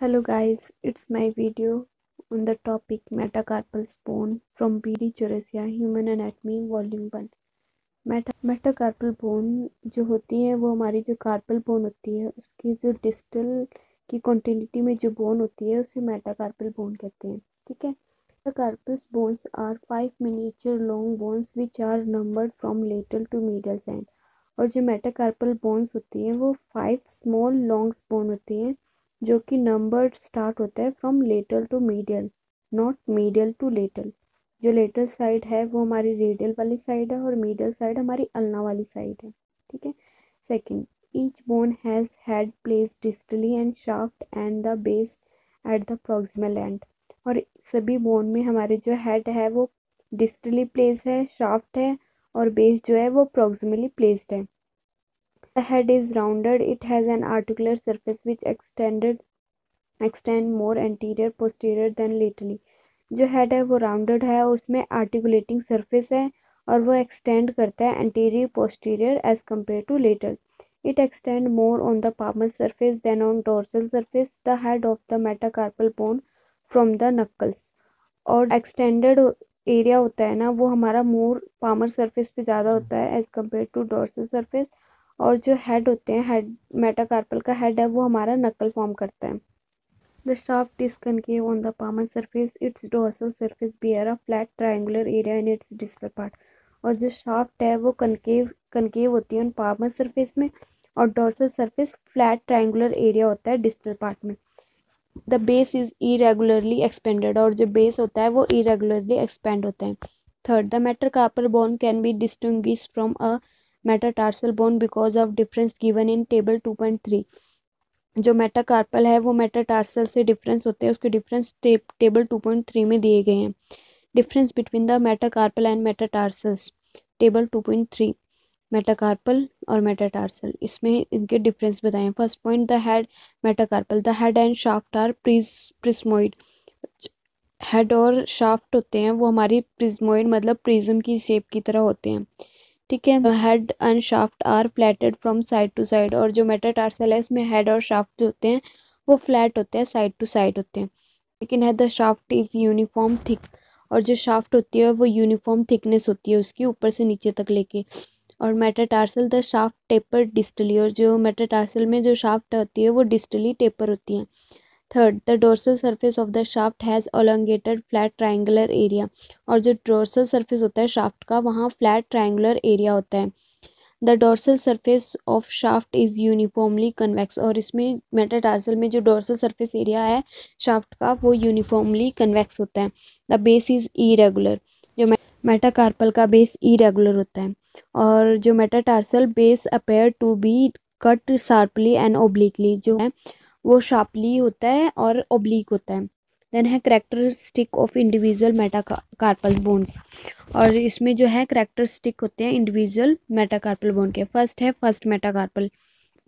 Hello guys, it's my video on the topic metacarpal bone from BD Chorisia Human Anatomy Volume 1। Metacarpal bone जो होती है वो हमारी जो कार्पल बोन होती है उसकी जो डिस्टल की कॉन्टिन्यूटी में जो बोन होती है उसे मेटाकार्पल बोन कहते हैं। ठीक है। Metacarpal bones are 5 miniature long bones which are numbered from lateral to medial end. और जो मेटाकार्पल बोन्स होती हैं वो 5 स्मॉल लॉन्ग बोन होती हैं जो कि नंबर्ड स्टार्ट होता है from lateral to medial, not medial to lateral. जो लेटरल साइड है वो हमारी रेडियल वाली साइड है और मीडियल साइड हमारी अल्ना वाली साइड है। ठीक है। Second, each bone has head place distally and shaft and the base at the proximal end. और सभी बोन में हमारे जो हेड है वो डिस्टली प्लेस है, शाफ्ट है और बेस जो है वो प्रॉक्सिमली प्लेस्ड है। The head is rounded. It has an articular surface which extend more anterior posterior than laterally। जो हेड है वो राउंडेड है और उसमें आर्टिकुलेटिंग सरफेस है और वो एक्सटेंड करता है anterior posterior as compare to later. It extend more on the palmar surface than on dorsal surface the head of the metacarpal bone from the knuckles. और एक्सटेंडेड एरिया होता है ना वो हमारा मोर पामर सरफेस पे ज़्यादा होता है as compare to dorsal surface. और जो हेड होते हैं, हेड मेटाकार्पल का हेड है वो हमारा नक्कल फॉर्म करता है। The shaft is concave on the palmar surface. Its dorsal surface bear a flat triangular area in its distal part। और जो शाफ्ट है वो कनकेव होती है पाल्मर सरफेस में और dorsal surface flat triangular area होता है डिस्टल पार्ट में। The base is irregularly expanded. और जो बेस होता है वो इरेगुलरली एक्सपेंड होता है। Third, the metacarpal bone can be distinguished from a metatarsal bone because of difference given in table 2.3। जो मेटाकार्पल है वो मेटाटार्सल से डिफरेंस होते हैं, उसके डिफरेंस टेबल 2.3 में दिए गए हैं। Difference between the metacarpal and metatarsals, table 2.3। Metacarpal और मेटाटार्सल, इसमें इनके डिफरेंस बताएं। First point, the head metacarpal, the head and shaft are prismoid. Head और शाफ्ट होते हैं वो हमारी प्रिज्मोइड मतलब प्रिज्म की शेप की तरह होते हैं। ठीक है। Head and shaft are flatted from side to side. और जो मेटाटार्सल है उसमें हेड और शाफ्ट जो होते हैं वो फ्लैट होते हैं, साइड टू साइड होते हैं। लेकिन है the shaft is uniform thick. और जो शाफ्ट होती है वो यूनिफॉर्म थिकनेस होती है उसकी ऊपर से नीचे तक लेके। और metatarsal the shaft taper distally. और जो मेटाटार्सल में जो शाफ्ट होती है वो डिस्टली टेपर होती है। Third, the dorsal surface of the shaft has elongated flat triangular area. और जो डोर्सल सरफेस होता है शाफ्ट का वहाँ फ्लैट ट्राइंगुलर एरिया होता है। The dorsal surface of shaft is uniformly convex. और इसमें मेटाटार्सल में जो डोर्सल सरफेस एरिया है शाफ्ट का वो यूनिफॉर्मली कन्वेक्स होता है। The base is irregular. जो मेटाकार्पल का बेस इरेगुलर होता है। और जो metatarsal base appear to be cut sharply and obliquely, जो है वो शार्पली होता है और ओब्लिक होता है। देन है characteristic of individual metacarpal bones. और इसमें जो है करेक्टरिस्टिक होते हैं इंडिविजुअल मेटाकार्पल बोन के। फर्स्ट है फर्स्ट मेटाकार्पल।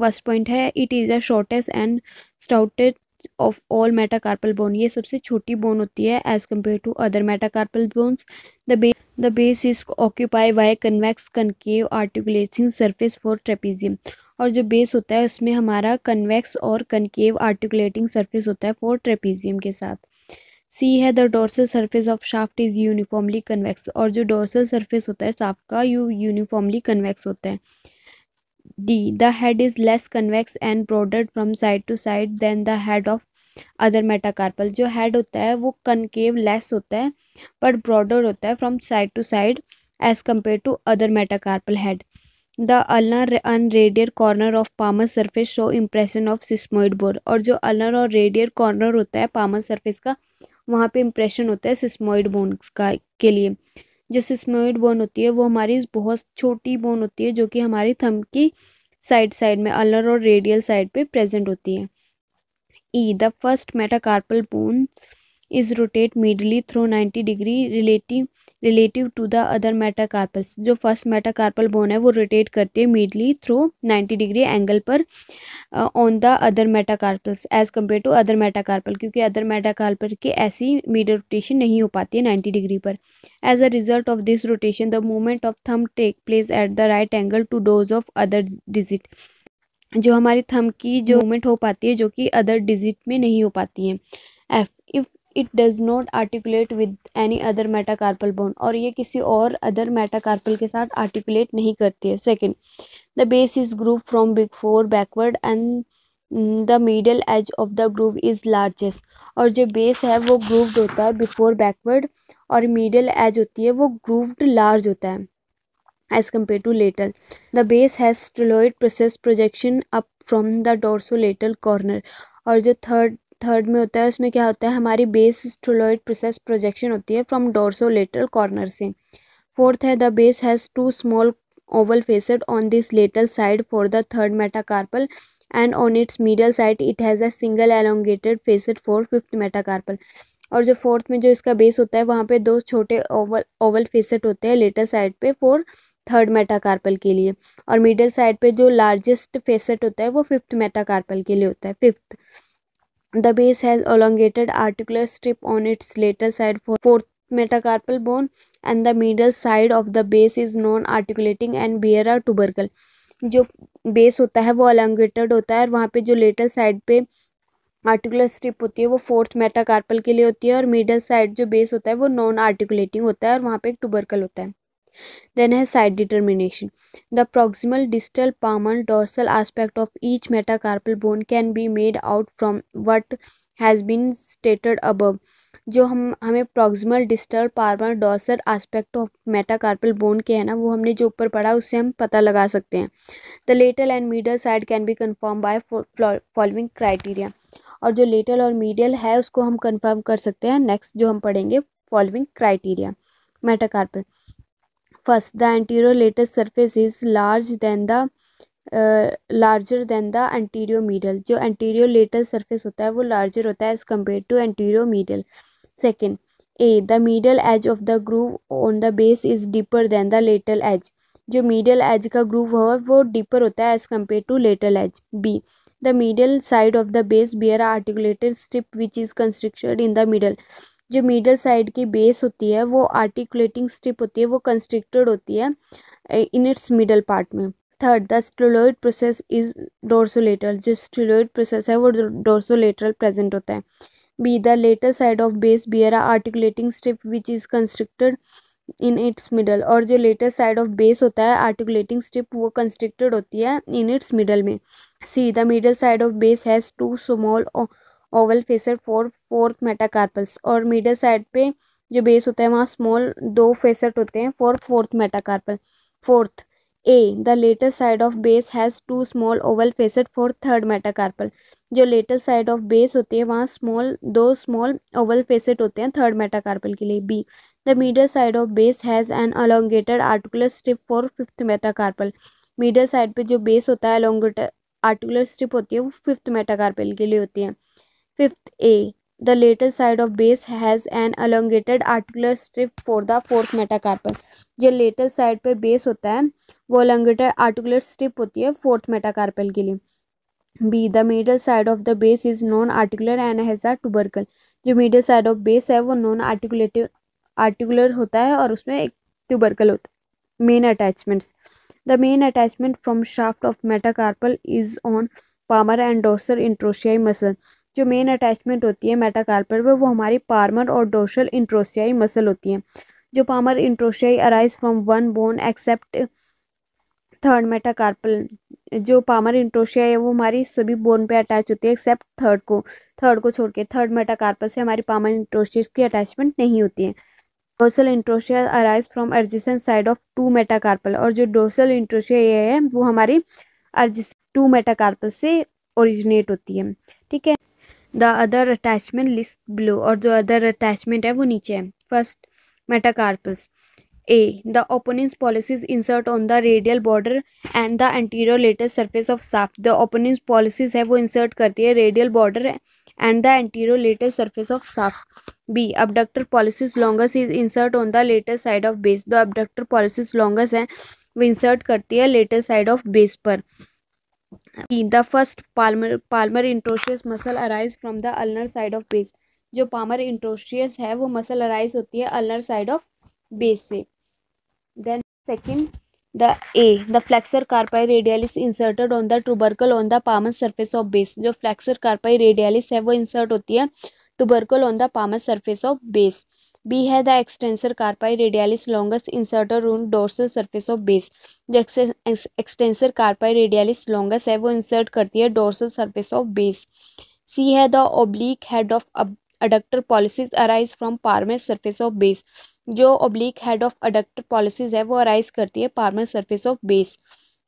फर्स्ट पॉइंट है it is a shortest and stoutest of all metacarpal bone. ये सबसे छोटी बोन होती है as compare to other metacarpal bones. The base is occupy by convex concave articulating surface for trapezium. और जो base होता है उसमें हमारा कन्वेक्स और कनकेव आर्टिकुलेटिंग सरफेस होता है फॉर ट्रेपीजियम के साथ। सी है the dorsal surface of shaft is uniformly convex. और जो डोर्सल सरफेस होता है शाफ्ट का यूनिफॉर्मली कन्वेक्स होता है। D, the head is less convex and broaded from side to side then the head of other metacarpal. जो head होता है वो कनकेव लेस होता है बट ब्रॉडर होता है from side to side as compare to other metacarpal head. The ulnar and radial corner of palmar surface show impression of sesamoid bone. और जो अल्नर और रेडियर कॉर्नर होता है पामर सरफेस का वहाँ पे इम्प्रेशन होता है सिस्मोइड बोन्स का के लिए। जो सिस्मोइड बोन होती है वो हमारी बहुत छोटी बोन होती है जो कि हमारी थंब की साइड साइड में अल्नर और रेडियल साइड पे प्रेजेंट होती है। E, the first metacarpal bone is rotate medially through 90 degree relative to the other metacarpals. जो फर्स्ट मेटाकार्पल बोन है वो रोटेट करती है मीडली थ्रू 90 डिग्री एंगल पर on the other metacarpals as compare to other metacarpal, क्योंकि other metacarpal की ऐसी Mead rotation नहीं हो पाती है 90 डिग्री पर। As a result of this rotation the movement of thumb take place at the right angle to those of other digit. जो हमारी थंब की जो मूवमेंट हो पाती है जो कि अदर डिजिट में नहीं हो पाती है। F, if it does not articulate with any other metacarpal bone, और ये किसी और अदर मेटाकार्पल के साथ आर्टिकुलेट नहीं करती है। Second, the base is groove from before backward and the middle age of the groove is largest, और जो बेस है वो ग्रूव्ड होता है बिफोर बैकवर्ड, और मिडल एज होती है वो ग्रूव्ड लार्ज होता है as compared to lateral. The base has styloid process projection up from the dorsolateral corner, और जो थर्ड में होता है उसमें क्या होता है, हमारी बेस स्टेरॉइड प्रोसेस प्रोजेक्शन होती है फ्रॉम डोर्सोलेटरल कॉर्नर से। फोर्थ है the base has two small oval facet on this lateral side for the third metacarpal and on its middle side it has a single elongated facet for fifth metacarpal, और जो fourth में जो इसका base होता है वहाँ पे दो छोटे ओवल फेसेड होते हैं लेटर साइड पे फॉर थर्ड मेटाकार्पल के लिए, और मिडिल साइड पे जो लार्जेस्ट फेसेट होता है वो फिफ्थ मेटाकार्पल के लिए होता है। Fifth, the base has elongated articular strip on its later side for fourth metacarpal bone and the middle side of the base is non-articulating and bear a tubercle। जो base होता है वो elongated होता है और वहाँ पे जो लेटर साइड पे आर्टिकुलर स्ट्रिप होती है वो फोर्थ मेटाकार्पल के लिए होती है, और मिडल साइड जो बेस होता है वो नॉन आर्टिकुलेटिंग होता है और वहाँ पे एक टुबरकल होता है। Then has side determination. The proximal distal palmar dorsal aspect of each metacarpal bone can be made out from what has been stated above। जो हमें proximal distal palmar dorsal aspect of metacarpal bone के है ना, वो हमने जो ऊपर पढ़ा उससे हम पता लगा सकते हैं। The lateral and medial side can be confirmed by following criteria। और जो lateral और medial है उसको हम confirm कर सकते हैं नेक्स्ट जो हम पढ़ेंगे following criteria। metacarpal, first, the anterior lateral surface is larger than the anterior medial। जो anterior lateral surface होता है वो larger होता है as compared to anterior medial। Second, the medial edge of the groove on the base is deeper than the lateral edge। जो medial edge का groove है वो deeper होता है as compared to lateral edge। B, the medial side of the base bear a articulated strip which is constricted in the middle। जो middle side की base होती है वो आर्टिकुलेटिंग स्ट्रिप होती है वो कंस्ट्रिक्टेड होती है इन इट्स मिडल पार्ट में। Third, the steroid process is dorsolateral. जो स्टेरॉइड प्रोसेस है वो डोर्सोलेटरल प्रेजेंट होता है। B, the letter side of base bear articulating strip which is constricted in its middle, और जो लेटर साइड ऑफ बेस होता है आर्टिकुलेटिंग स्ट्रिप वो कंस्ट्रिक्टेड होती है इन इट्स मिडल में। C, the middle side of base has two small oval facet for fourth metacarpals, और middle side पे जो बेस होता है वहाँ स्मॉल दो फेसेड होते हैं for fourth metacarpal. Fourth, a, the letter side of base has two small oval facet for third metacarpal. जो लेटर साइड ऑफ बेस होती है वहाँ दो स्मॉल ओवल फेसेड होते हैं थर्ड मेटाकार्पल के लिए। B, the middle side of base has an elongated articular strip for fifth metacarpal. Middle side पे जो बेस होता है अलोंगेटेड आर्टिकुलर स्ट्रिप होती है वो फिफ्थ मेटाकार्पल के लिए होती है। Fifth, A, the later side of base has an elongated articular strip for the fourth metacarpal। जो later side पे base होता है वो elongated articular strip होती है fourth metacarpal के लिए। B, the middle side of the base is non-articular and has a tubercle। जो middle side of base है वो non-articular होता है और उसमें एक tubercle होता है। Main attachments, the main attachment from shaft of metacarpal is on palmar and dorsal interossei muscle। जो मेन अटैचमेंट होती है मेटाकार्पल पे वो हमारी पार्मर और डोर्सल इंट्रोसियाई मसल होती है। जो palmar interossei arise from one bone except third metacarpal. जो पार्मर इंट्रोसियाई है वो हमारी सभी बोन पे अटैच होती है एक्सेप्ट थर्ड को छोड़ के। थर्ड मेटाकार्पल से हमारी पार्मर इंट्रोसियाई की अटैचमेंट नहीं होती है। Dorsal interossei arise from adjacent side of two metacarpal, और जो डोर्सल इंट्रोसिया है वो हमारी टू मेटाकार्पल से ओरिजिनेट होती है। ठीक है, the other attachment list below, और जो अदर अटैचमेंट है वो नीचे है। First, metacarpals. A, the opponens pollicis insert on the radial border and the anterior later surface of shaft. The opponens pollicis है वो इंसर्ट करती है radial border and the anterior later surface of shaft. B, abductor pollicis longus is insert on the letter side of base. The abductor pollicis longus है वो insert करती है letter side of base पर। The first palmar interosseous muscle arise from the ulnar side of base। जो palmar interosseous है वो muscle arise होती है अल्नर साइड ऑफ बेस से। Then second, the flexor carpi radialis inserted on the tubercle on the palmar surface of base. जो flexor carpi radialis है वो insert होती है tubercle on the palmar surface of base. B है the extensor carpi radialis longest inserted on dorsal surface of base. जो extensor carpi radialis longest है वो insert करती है dorsal surface of base. C है the oblique head of adductor pollicis arise from palmar surface of base. जो oblique head of adductor pollicis है वो arise करती है palmar surface of base.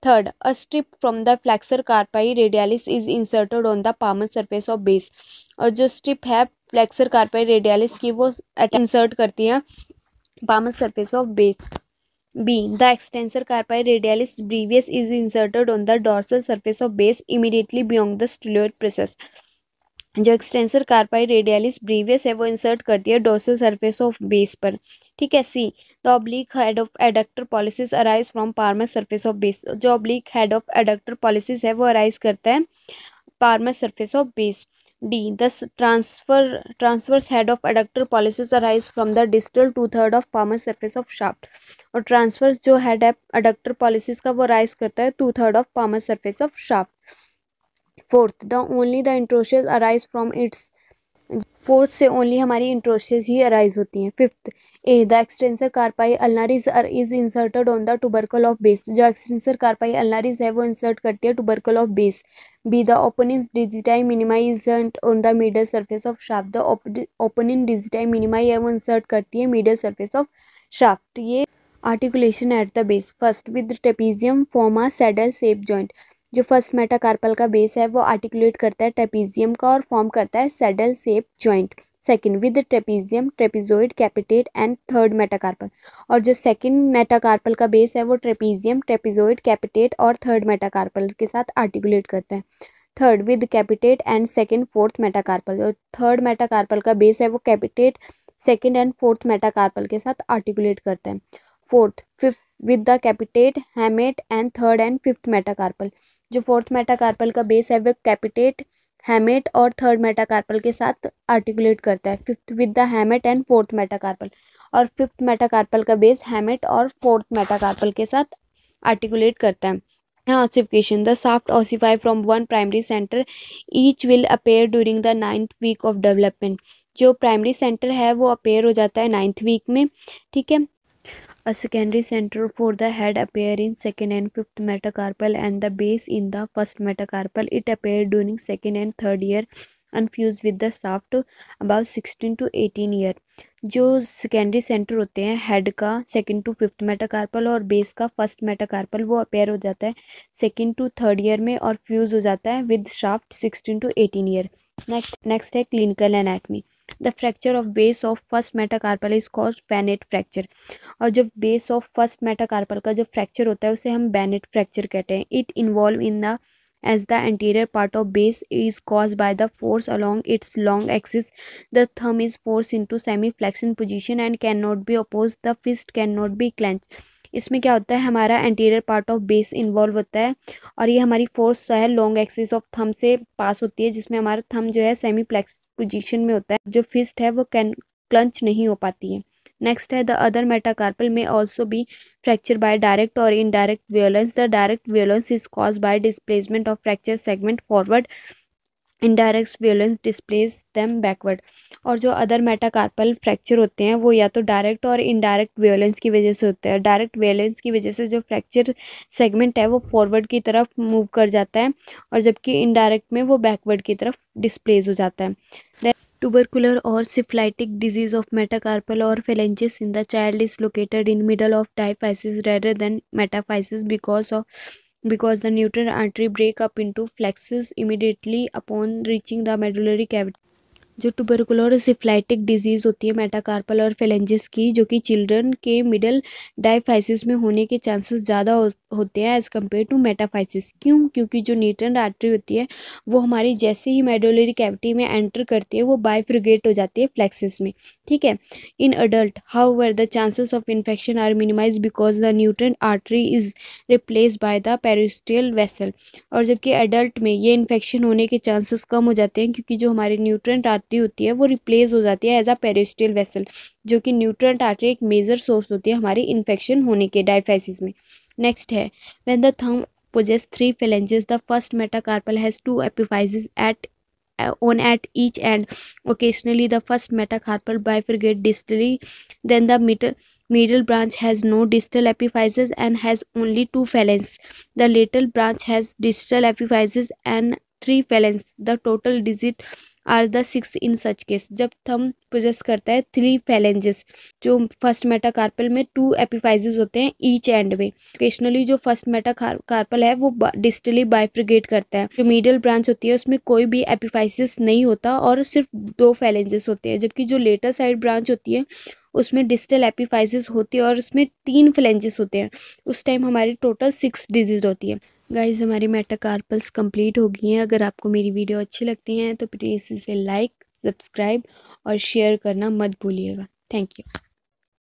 Third, a strip from the flexor carpi radialis is inserted on the palmar surface of base. और जो strip है flexor carpi radialis की वो इंसर्ट करती है palmar surface of base. B. The extensor carpi radialis brevis is inserted on the dorsal surface of base immediately beyond the styloid process। जो extensor carpi radialis ब्रीवियस है वो insert करती है dorsal surface of base पर। ठीक है। C, the oblique head of adductor pollicis arise from palmar surface of base. जो oblique head of adductor pollicis है वो अराइज करता है palmar surface of base. D, the transverse head of adductor pollicis arise from the distal 2/3 of palmar surface of shaft. और transverse जो head है adductor pollicis का वो अराइज करता है 2/3 of palmar surface of shaft. Fourth, the only the interosseous arise from its. Fourth से only हमारी interosseous ही अराइज होती हैं। Fifth, A, the extensor carpi ulnaris is inserted on the tubercle of base. जो extensor carpi ulnaris है वो insert करती है tubercle of base. B, the opening digiti minimi inserted on the medial surface of shaft. The opening digiti minimi है वो insert करती है medial surface of shaft. ये articulation at the base. First, with trapezium form a saddle shape joint. जो first metacarpal का base है वो articulate करता है ट्रेपीजियम का और फॉर्म करता है saddle shape joint. Second, with trapezium trapezoid capitate and third metacarpal. और जो सेकंड मेटाकार्पल का बेस है वो ट्रेपीजियम ट्रेपीजोइड कैपिटेट और थर्ड मेटाकार्पल के साथ आर्टिकुलेट करता है। Third, with कैपिटेट and second fourth metacarpal. जो थर्ड मेटाकार्पल का बेस है वो कैपिटेट सेकंड एंड फोर्थ मेटाकार्पल के साथ आर्टिकुलेट करता है। Fourth, fifth, with the कैपिटेट हैमेट and third and fifth metacarpal. जो फोर्थ मेटाकार्पल का बेस है वो कैपिटेट हैमेट और थर्ड मेटाकार्पल के साथ आर्टिकुलेट करता है। Fifth, with the हैमेट and fourth metacarpal. और फिफ्थ मेटाकार्पल का बेस हैमेट और फोर्थ मेटाकार्पल के साथ आर्टिकुलेट करता है। Ossification, the shaft ossify from one primary center, each will appear during the 9th week of development। जो प्राइमरी सेंटर है वो अपेयर हो जाता है 9th वीक में। ठीक है। A secondary center for the head appear in second and fifth metacarpal and the base in the first metacarpal. It appear during second and third year and fuse with the shaft about 16 to 18 year। जो secondary centre होते हैं head का second to fifth metacarpal और base का first metacarpal वो appear हो जाता है सेकंड टू थर्ड ईयर में और फ्यूज हो जाता है with shaft 16 to 18 year. Next है clinical anatomy. The fracture of base of first metacarpal is called Bennett fracture. और जो बेस ऑफ फर्स्ट मेटाकार्पल का जो फ्रैक्चर होता है उसे हम बेनेट फ्रैक्चर कहते हैं। It involve in the as the anterior part of base is caused by the force along its long axis. The thumb is forced into semi-flexion position and cannot be opposed. The fist cannot be clenched। इसमें क्या होता है हमारा anterior part of base involve होता है और ये हमारी फोर्स जो है लॉन्ग एक्सिस ऑफ थंब से पास होती है जिसमें हमारा थंब जो है सेमी फ्लेक्स पोजीशन में होता है। जो फिस्ट है वो कैन क्लंच नहीं हो पाती है। नेक्स्ट है द अदर मेटाकार्पल में also be fracture by direct और indirect violence। The direct violence is cause by displacement of fracture segment forward. Indirect violence displace them backward. और जो अदर मेटाकार्पल फ्रैक्चर होते हैं वो या तो डायरेक्ट और इनडायरेक्ट violence की वजह से होते हैं। डायरेक्ट violence की वजह से जो फ्रैक्चर सेगमेंट है वो फॉरवर्ड की तरफ मूव कर जाता है और जबकि इनडायरेक्ट में वो बैकवर्ड की तरफ डिस्प्लेस हो जाता है। Tubercular or syphilitic disease of metacarpal or phalanges in the child is located in middle of diaphysis rather than metaphysis because the nutrient artery break up into flexes immediately upon reaching the medullary cavity। जो tubercular सिफलाइटिक disease होती है metacarpal और phalanges की जो कि children के middle diaphysis में होने के चांसेस ज़्यादा होते हैं एज़ कम्पेयर टू मेटाफाइसिस। क्यों? क्योंकि जो न्यूट्रेंट आर्टरी होती है वो हमारी जैसे ही मेडुलरी कैविटी में एंटर करती है वो बाइफ्रिगेट हो जाती है फ्लेक्सिस में। ठीक है। In adult however the chances of infection are minimize because the nutrient artery is replace by the periosteal vessel. और जबकि एडल्ट में ये इन्फेक्शन होने के चांसेस कम हो जाते हैं क्योंकि जो हमारी न्यूट्रेंट आर्टरी होती है वो रिप्लेस हो जाती है एज अ पेरिस्टियल वेसल जो कि न्यूट्रेंट आर्टरी एक मेजर सोर्स होती है हमारी इन्फेक्शन होने के डायफाइसिस में। नेक्स्ट है when the thumb possess 3 phalanges, the first metacarpal has 2 epiphyses at each end. Occasionally, the first metacarpal bifurcate distally, then the middle branch has no distal epiphyses and has only 2 phalanges. The lateral branch has distal epiphyses and 3 phalanges. The total digit are the 6 in such case. जब thumb possess करता है 3 phalanges, जो first metacarpal में 2 एपिफाइजेस होते हैं each and में। Occasionally जो first metacarpal है वो डिस्टली बाइफ्रिकेट करता है। जो मिडिल ब्रांच होती है उसमें कोई भी एपिफाइसिस नहीं होता और सिर्फ 2 phalanges होते हैं, जबकि जो लेटर साइड ब्रांच होती है उसमें डिस्टल एपिफाइसिस होती है और उसमें 3 phalanges होते हैं। उस टाइम हमारी टोटल 6 डिजीज होती है। गाइज हमारी मेटाकार्पल्स कंप्लीट हो गई हैं। अगर आपको मेरी वीडियो अच्छी लगती हैं तो प्लीज़ इसे लाइक, सब्सक्राइब और शेयर करना मत भूलिएगा। Thank you.